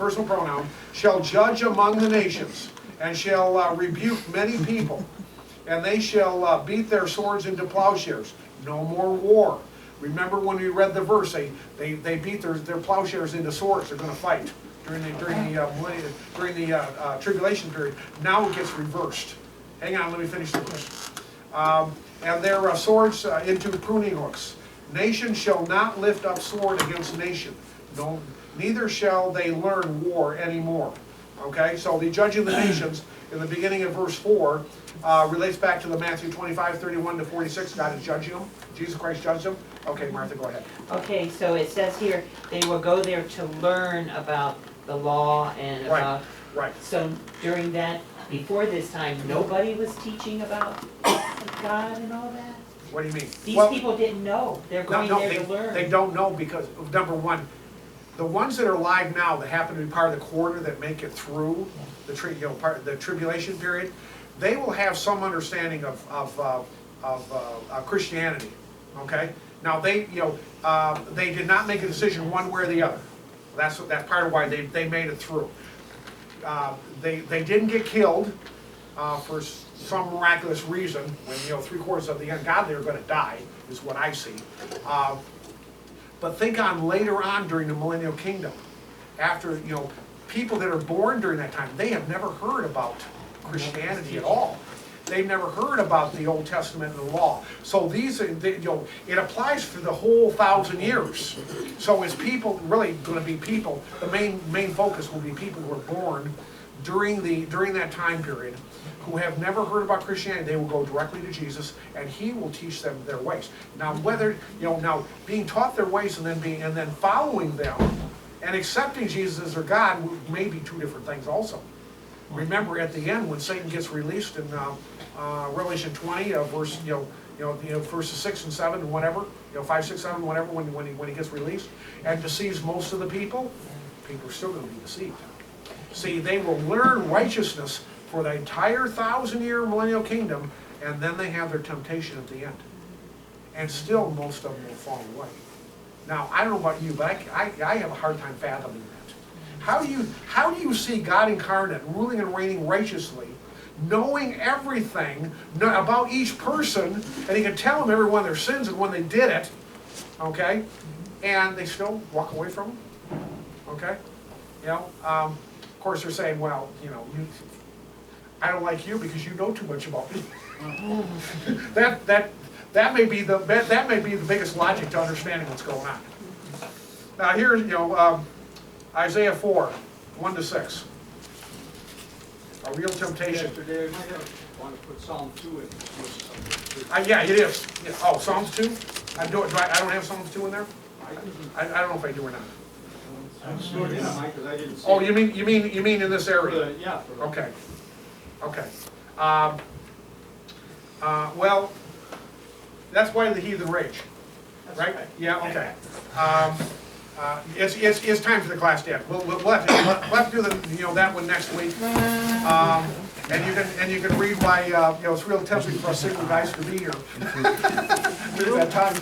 personal pronoun, shall judge among the nations, and shall rebuke many people, and they shall beat their swords into plowshares. No more war. Remember when we read the verse, they beat their plowshares into swords. They're going to fight during the tribulation period. Now it gets reversed. Hang on, let me finish the verse. And their swords into pruning hooks. Nation shall not lift up sword against nation. No, neither shall they learn war anymore. Okay, so the judging the nations in the beginning of verse 4 relates back to the Matthew 25:31-46. God is judging them. Jesus Christ judged them. Okay, Martha, go ahead. Okay, so it says here, they will go there to learn about the law and about... Right. So during that, before this time, nobody was teaching about God and all that? What do you mean? These people didn't know. They're going there to learn. They don't know because, number one, the ones that are alive now that happen to be part of the quarter that make it through the tribulation period, they will have some understanding of Christianity. Okay. Now they did not make a decision one way or the other. That's part of why they made it through. They didn't get killed for some miraculous reason. When 3/4 of the ungodly are going to die, is what I see. But think on later on during the millennial kingdom, after people that are born during that time, they have never heard about Christianity at all. They've never heard about the Old Testament and the law. So these, it applies for the whole 1,000 years. So is people really going to be people? The main focus will be people who are born during that time period, who have never heard about Christianity. They will go directly to Jesus, and He will teach them their ways. Now, whether now being taught their ways and then following them and accepting Jesus as their God may be two different things also. Remember, at the end, when Satan gets released in Revelation 20, verses 6 and 7 and whatever, 5, 6, 7, whatever, when he gets released and deceives most of the people are still going to be deceived. See, they will learn righteousness for the entire 1,000-year millennial kingdom, and then they have their temptation at the end. And still, most of them will fall away. Now, I don't know about you, but I have a hard time fathoming that. How do you see God incarnate, ruling and reigning righteously, knowing everything about each person, and He can tell them every one of their sins and when they did it, okay, and they still walk away from them, okay? Of course they're saying, well, I don't like you because you know too much about me. That may be the biggest logic to understanding what's going on. Now here's Isaiah 4, 1-6. A real temptation. Pastor Dave, I want to put Psalm 2 in. Yeah, it is. Yeah. Oh, Psalms 2? I don't have Psalms 2 in there? I don't know if I do or not. I just wrote it in, Mike, because I didn't see Oh, it. you mean in this area? Yeah. Okay. Well, that's why the heathen rage, right? Yeah. Okay. It's time for the class dad. We'll have to do that one next week. And you can read why it's real tempting for us single guys to be here. At that time.